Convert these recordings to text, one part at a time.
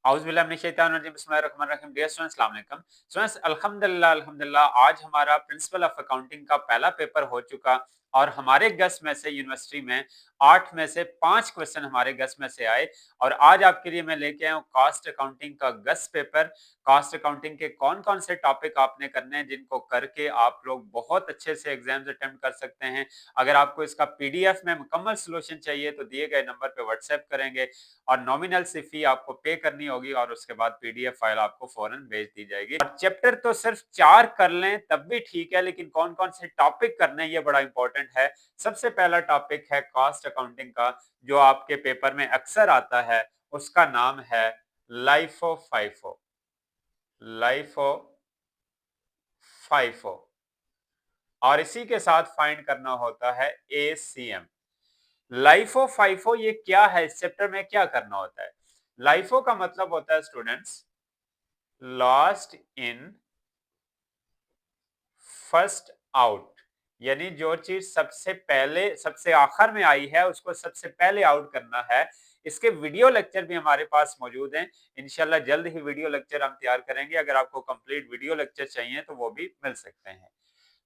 बिस्मिल्लाहिर्रहमानिर्रहीम। Dear students, अस्सलाम वालेकुम। स्टूडेंट्स, अल्हम्दुलिल्लाह आज हमारा प्रिंसिपल ऑफ अकाउंटिंग का पहला पेपर और हमारे गस्ट में से यूनिवर्सिटी में 8 में से 5 क्वेश्चन हमारे गस्ट में से आए और आज आपके लिए मैं लेके आया हूँ कॉस्ट अकाउंटिंग का गस्ट पेपर। कॉस्ट अकाउंटिंग के कौन-कौन से टॉपिक आपने करने हैं जिनको करके आप लोग बहुत अच्छे से एग्जाम्स अटेम्प्ट कर सकते हैं। अगर आपको इसका पीडीएफ में मुकम्मल सॉल्यूशन चाहिए तो दिए गए नंबर पे व्हाट्सएप करेंगे और नॉमिनल सी फी आपको पे करनी होगी और उसके बाद पीडीएफ फाइल आपको फौरन भेज दी जाएगी। और चैप्टर तो सिर्फ 4 कर लें तब भी ठीक है, लेकिन कौन-कौन से टॉपिक करने हैं ये बड़ा इंपॉर्टेंट है। सबसे पहला टॉपिक है कॉस्ट अकाउंटिंग का, जो आपके पेपर में अक्सर आता है। उसका नाम है लाइफो फाइफो। लाइफो फाइफो और इसी के साथ फाइंड करना होता है एसीएम। लाइफो फाइफो ये क्या है, इस चैप्टर में क्या करना होता है? लाइफो का मतलब होता है students last in first out, यानी जो चीज सबसे पहले सबसे आखिर में आई है उसको सबसे पहले आउट करना है। इसके वीडियो लेक्चर भी हमारे पास मौजूद हैं। इंशाल्लाह जल्द ही वीडियो लेक्चर हम तैयार करेंगे। अगर आपको कंप्लीट वीडियो लेक्चर चाहिए तो वो भी मिल सकते हैं।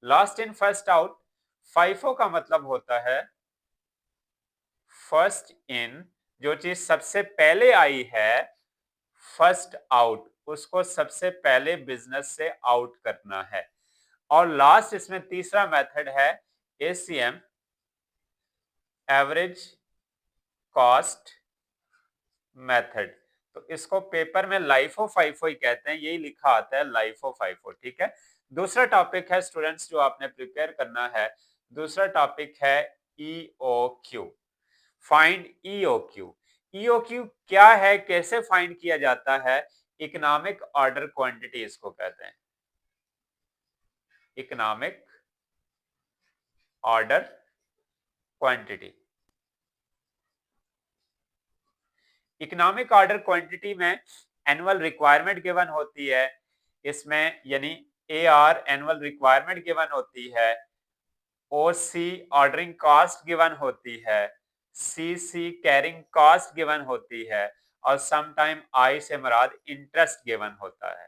Last in first out, FIFO का मतलब होता है फर्स्ट इन, जो चीज सबसे पहले आई है फर्स्ट आउट, उसको सबसे पहले बिजनेस से आउट करना है। और लास्ट इसमें तीसरा मेथड है एसीएम, एवरेज कॉस्ट मेथड। तो इसको पेपर में लाइफो फाइफो ही कहते हैं, यही लिखा आता है लाइफो फाइफो। ठीक है। दूसरा टॉपिक है स्टूडेंट्स जो आपने प्रिपेयर करना है, दूसरा टॉपिक है ईओक्यू। Find EOQ. ईओक्यू क्या है, कैसे फाइंड किया जाता है? इकोनॉमिक ऑर्डर क्वांटिटी इसको कहते हैं, economic order quantity. Economic order quantity में एनुअल रिक्वायरमेंट गिवन होती है, इसमें यानी एआर एनुअल रिक्वायरमेंट गिवन होती है, ओसी ऑर्डरिंग कॉस्ट गिवन होती है, सीसी कैरिंग कॉस्ट गिवन होती है और समटाइम आई से मुराद इंटरेस्ट गिवन होता है।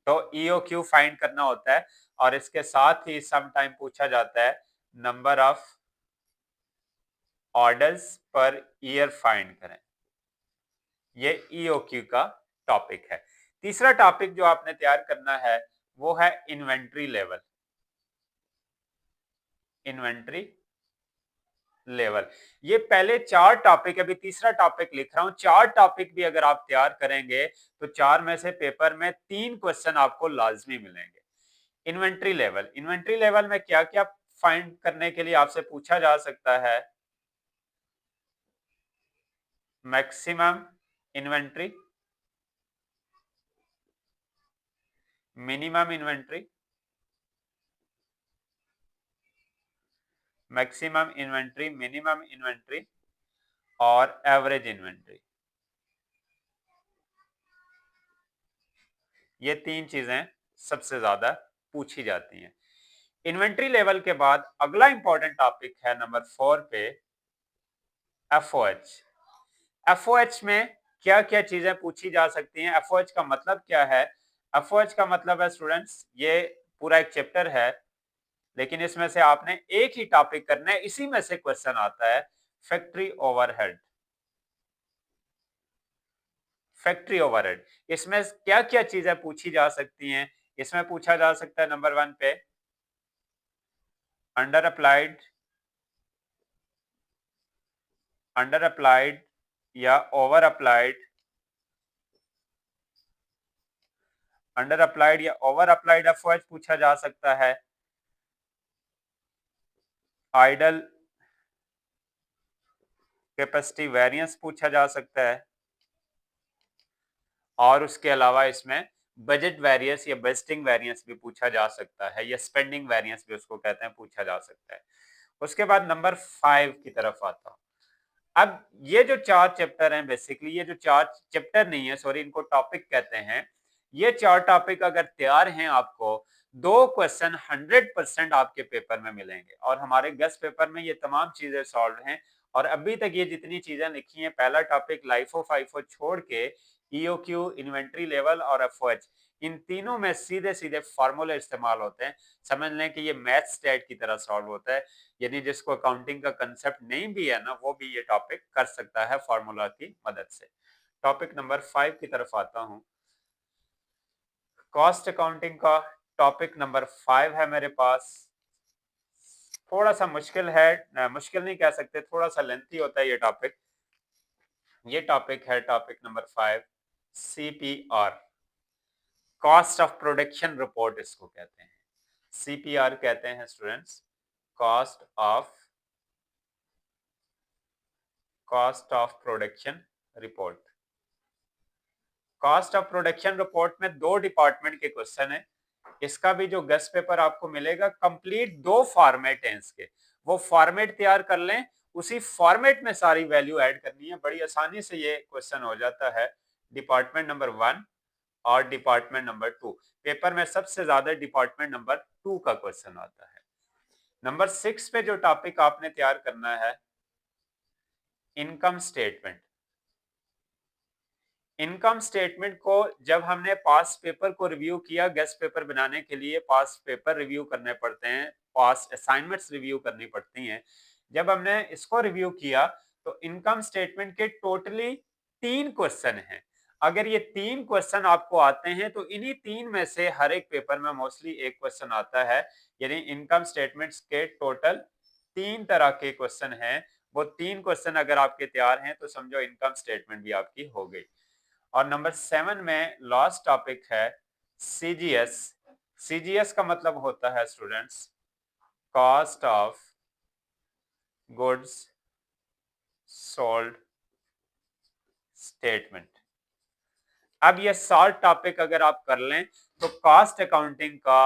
तो ईओक्यू फाइंड करना होता है और इसके साथ ही समटाइम पूछा जाता है number of orders per year find करें। ये ईओक्यू का टॉपिक है। तीसरा टॉपिक जो आपने तैयार करना है वो है इन्वेंट्री लेवल। इन्वेंट्री लेवल, ये पहले 4 टॉपिक, अभी तीसरा टॉपिक लिख रहा हूं। 4 टॉपिक भी अगर आप तैयार करेंगे तो 4 में से पेपर में 3 क्वेश्चन आपको लाजमी मिलेंगे। इन्वेंट्री लेवल, इन्वेंट्री लेवल में क्या क्या फाइंड करने के लिए आपसे पूछा जा सकता है? Maximum inventory, minimum inventory, maximum inventory, minimum inventory और एवरेज इन्वेंट्री। ये 3 चीजें सबसे ज्यादा पूछी जाती हैं। इन्वेंट्री लेवल के बाद अगला इंपॉर्टेंट टॉपिक है नंबर 4 पे एफओएच। एफओएच में क्या क्या चीजें पूछी जा सकती हैं? एफओएच का मतलब क्या है? एफओएच का मतलब है स्टूडेंट्स, ये पूरा एक चैप्टर है लेकिन इसमें से आपने एक ही टॉपिक करना है, इसी में से क्वेश्चन आता है फैक्ट्री ओवरहेड। फैक्ट्री ओवरहेड, इसमें क्या क्या चीजें पूछी जा सकती हैं? इसमें पूछा जा सकता है नंबर 1 पे अंडर अप्लाइड या ओवर अप्लाइड, अंडर अप्लाइड या ओवर अप्लाइड एफओएच पूछा जा सकता है। आइडल कैपेसिटी वेरिएंस पूछा जा सकता है और उसके अलावा इसमें बजट वेरिएंस या बजटिंग वेरिएंस भी पूछा जा सकता है या स्पेंडिंग वेरिएंस भी उसको कहते हैं, पूछा जा सकता है। उसके बाद नंबर 5 की तरफ आता हूं। अब ये जो 4 चैप्टर हैं, बेसिकली ये जो 4 चैप्टर नहीं है, सॉरी, इनको टॉपिक कहते हैं। ये 4 टॉपिक अगर तैयार हैं आपको, 2 क्वेश्चन 100% आपके पेपर में मिलेंगे और हमारे गेस्ट पेपर में ये तमाम चीजें सॉल्व हैं और अभी तक ये जितनी चीजें लिखी हैं, पहला टॉपिक लाइफो फाइफो छोड़ के ईओक्यू, इन्वेंट्री लेवल और एफओएच, इन तीनों में सीधे सीधे फार्मूले इस्तेमाल होते हैं। समझ लें कि ये मैथ स्टैट की तरह सॉल्व होता है, यानी जिसको अकाउंटिंग का कंसेप्ट नहीं भी है ना, वो भी ये टॉपिक कर सकता है फार्मूला की मदद से। टॉपिक नंबर 5 की तरफ आता हूँ। कॉस्ट अकाउंटिंग का टॉपिक नंबर 5 है मेरे पास। थोड़ा सा मुश्किल है, मुश्किल नहीं कह सकते, थोड़ा सा लेंथी होता है ये टॉपिक। ये टॉपिक है topic number 5, CPR, cost of production report इसको कहते हैं। सीपीआर कहते हैं students cost of production report. Cost of production report में दो डिपार्टमेंट के क्वेश्चन है। इसका भी जो गेस्ट पेपर आपको मिलेगा, कंप्लीट दो फॉर्मेट है इसके, वो फॉर्मेट तैयार कर लें, उसी फॉर्मेट में सारी वैल्यू ऐड करनी है, बड़ी आसानी से ये क्वेश्चन हो जाता है। डिपार्टमेंट नंबर 1 और डिपार्टमेंट नंबर 2, पेपर में सबसे ज्यादा डिपार्टमेंट नंबर 2 का क्वेश्चन आता है। नंबर 6 पे जो टॉपिक आपने तैयार करना है, इनकम स्टेटमेंट। इनकम स्टेटमेंट को जब हमने पास पेपर को रिव्यू किया, गेस्ट पेपर बनाने के लिए पास पेपर रिव्यू करने पड़ते हैं, पास असाइनमेंट्स रिव्यू करनी पड़ती हैं। जब हमने इसको रिव्यू किया तो इनकम स्टेटमेंट के टोटली 3 क्वेश्चन हैं। अगर ये 3 क्वेश्चन आपको आते हैं तो इन्हीं 3 में से हर एक पेपर में मोस्टली एक क्वेश्चन आता है, यानी इनकम स्टेटमेंट्स के टोटल 3 तरह के क्वेश्चन हैं। वो 3 क्वेश्चन अगर आपके तैयार हैं तो समझो इनकम स्टेटमेंट भी आपकी हो गई। और नंबर 7 में लास्ट टॉपिक है सीजीएस। सीजीएस का मतलब होता है students cost of goods sold statement. अब ये 7 टॉपिक अगर आप कर लें तो कॉस्ट अकाउंटिंग का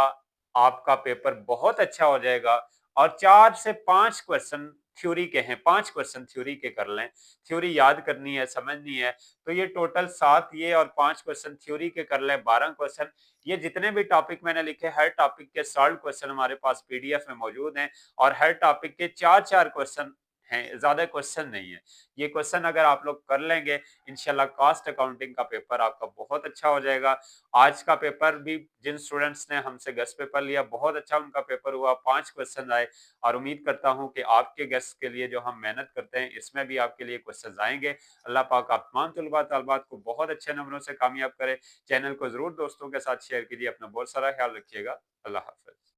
आपका पेपर बहुत अच्छा हो जाएगा। और 4 से 5 क्वेश्चन थ्योरी के हैं, 5 क्वेश्चन थ्योरी के कर लें, थ्योरी याद करनी है, समझनी है, तो ये टोटल 7 ये और 5 क्वेश्चन थ्योरी के कर लें, 12 क्वेश्चन। ये जितने भी टॉपिक मैंने लिखे, हर टॉपिक के सॉल्व क्वेश्चन हमारे पास पीडीएफ में मौजूद हैं, और हर टॉपिक के 4-4 क्वेश्चन हैं, ज्यादा क्वेश्चन नहीं है। ये क्वेश्चन अगर आप लोग कर लेंगे, इंशाल्लाह कॉस्ट अकाउंटिंग का पेपर आपका बहुत अच्छा हो जाएगा। आज का पेपर भी जिन स्टूडेंट्स ने हमसे गेस्ट पेपर लिया, बहुत अच्छा उनका पेपर हुआ, 5 क्वेश्चन आए, और उम्मीद करता हूं कि आपके गेस्ट के लिए जो हम मेहनत करते हैं इसमें भी आपके लिए क्वेश्चन आएंगे। अल्लाह पाक आप तमाम तलबा तलबात को बहुत अच्छे नंबरों से कामयाब करे। चैनल को जरूर दोस्तों के साथ शेयर कीजिए। अपना बहुत सारा ख्याल रखिएगा। अल्लाह हाफिज।